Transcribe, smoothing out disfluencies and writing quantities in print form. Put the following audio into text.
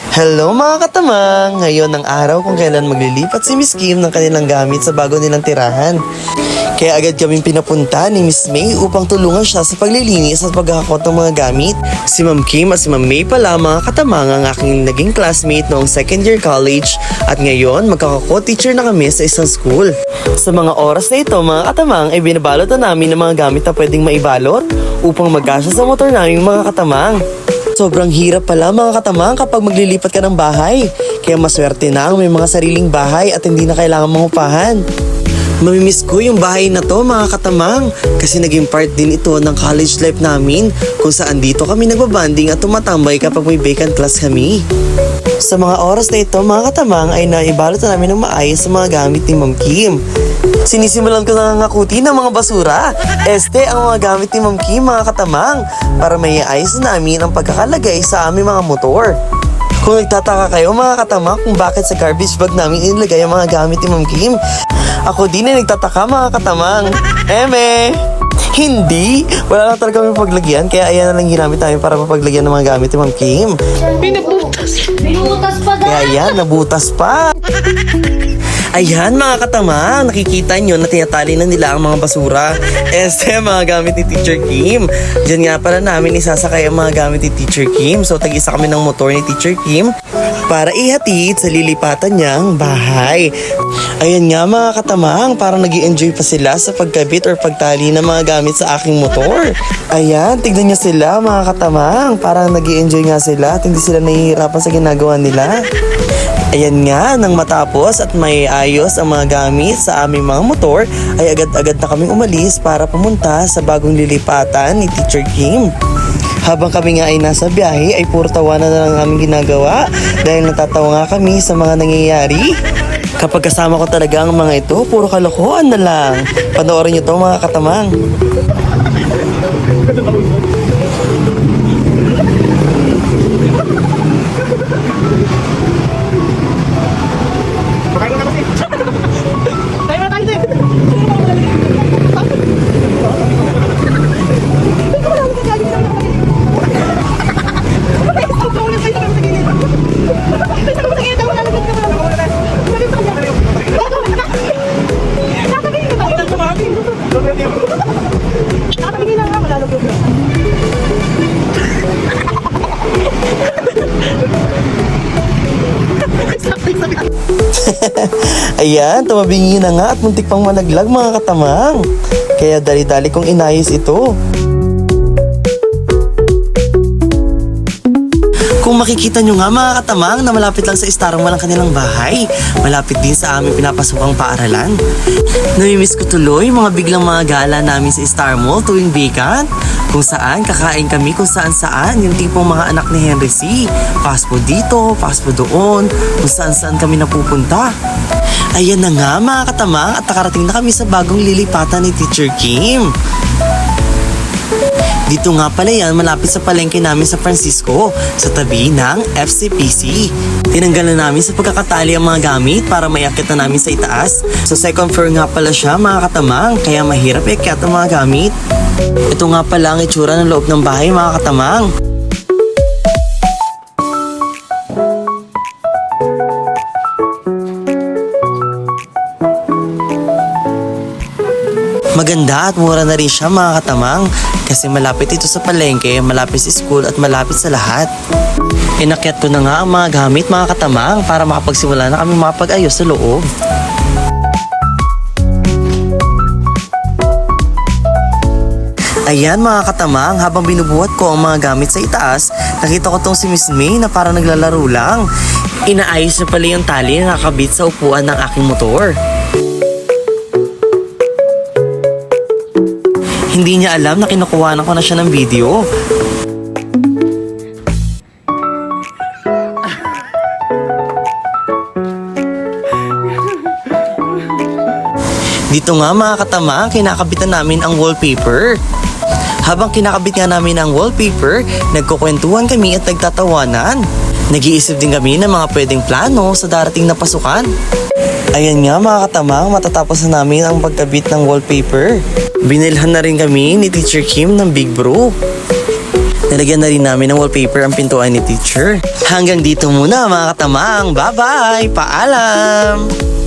Hello mga katamang! Ngayon ang araw kung kailan maglilipat si Miss Kim ng kanilang gamit sa bago nilang tirahan. Kaya agad kaming pinapunta ni Miss May upang tulungan siya sa paglilinis at paghahakot ng mga gamit. Si Ma'am Kim at si Ma'am May pala mga katamang ang aking naging classmate noong second year college at ngayon magkaka-co-teacher na kami sa isang school. Sa mga oras na ito mga katamang ay binabalot na namin ng mga gamit na pwedeng maibalot upang magkasya sa motor namin mga katamang. Sobrang hirap pala mga katamang kapag maglilipat ka ng bahay. Kaya maswerte na ang may mga sariling bahay at hindi na kailangan mangupahan. Mamimiss ko yung bahay na to mga katamang kasi naging part din ito ng college life namin kung saan dito kami nagbabanding at tumatambay kapag may vacant class kami. Sa mga oras na ito mga katamang ay naibalot na namin ng maayos sa mga gamit ni Ma'am Kim. Sinisimulan ko na ngakuti ng mga basura. Este ang mga gamit ni Ma'am Kim mga katamang para may ayos na namin ang pagkakalagay sa aming mga motor. Kung nagtataka kayo mga katamang kung bakit sa garbage bag namin inilagay ang mga gamit ni Ma'am Kim, ako din ay nagtataka mga katamang. Eme! Hindi! Wala lang talaga kami paglagyan kaya ayan na lang ginamit namin para mapaglagyan ng mga gamit ni Ma'am Kim. Binutas pa daw. Kaya ayan, nabutas pa! Ayan mga katamang, nakikita nyo na tinatali na nila ang mga basura. Este, mga gamit ni Teacher Kim. Diyan nga pala namin isasakay ang mga gamit ni Teacher Kim. So tag-isa kami ng motor ni Teacher Kim para ihatid sa lilipatan niyang bahay. Ayan nga mga katamang, parang nag-i-enjoy pa sila sa pagkabit or pagtali ng mga gamit sa aking motor. Ayan, tignan niyo sila mga katamang, parang nag-i-enjoy nga sila at hindi sila nahihirapan sa ginagawa nila. Ayan nga, nang matapos at may ayos ang mga gamit sa aming mga motor, ay agad-agad na kaming umalis para pumunta sa bagong lilipatan ni Teacher Kim. Habang kami nga ay nasa biyahe, ay puro tawanan na lang aming ginagawa dahil natatawa nga kami sa mga nangyayari. Kapag kasama ko talaga ang mga ito, puro kalokohan na lang. Panoorin niyo to mga katamang. Ayan, tumabingi na nga at muntik pang malaglag mga katamang. Kaya dali-dali kong inayos ito. Kung makikita nyo nga mga katamang na malapit lang sa Star Mall ang kanilang bahay, malapit din sa aming pinapasokang paaralan. Namimiss ko tuloy mga biglang mga gala namin sa Star Mall tuwing vacant, kung saan kakain kami kung saan-saan, yung tipong mga anak ni Henry C. Fast food dito, fast food doon, kung saan-saan kami napupunta. Ayan na nga mga katamang at nakarating na kami sa bagong lilipatan ni Teacher Kim. Dito nga pala yan, malapit sa palengke namin sa Francisco, sa tabi ng FCPC. Tinanggal na namin sa pagkakatali ang mga gamit para maiakit na namin sa itaas. Sa second floor nga pala siya mga katamang, kaya mahirap iakyat ang mga gamit. Ito nga pala ang itsura ng loob ng bahay mga katamang. Maganda at mura na rin siya mga katamang kasi malapit ito sa palengke, malapit sa school at malapit sa lahat. Inakyat ko na nga ang mga gamit mga katamang para makapagsimula na kami makapag-ayos sa loob. Ayan mga katamang, habang binubuhat ko ang mga gamit sa itaas, nakita ko tong si Miss May na parang naglalaro lang. Inaayos na pala yung tali na nakakabit sa upuan ng aking motor. Hindi niya alam na kinukuhanan ko na siya ng video. Dito nga mga katamang, kinakabitan namin ang wallpaper. Habang kinakabit nga namin ang wallpaper, nagkukwentuhan kami at nagtatawanan. Nag-iisip din kami ng mga pwedeng plano sa darating na pasukan. Ayan nga mga katamang, matatapos na namin ang pagkabit ng wallpaper. Binilhan na rin kami ni Teacher Kim ng Big Bro. Nalagyan na rin namin ng wallpaper ang pintuan ni teacher. Hanggang dito muna mga katamang. Bye-bye! Paalam!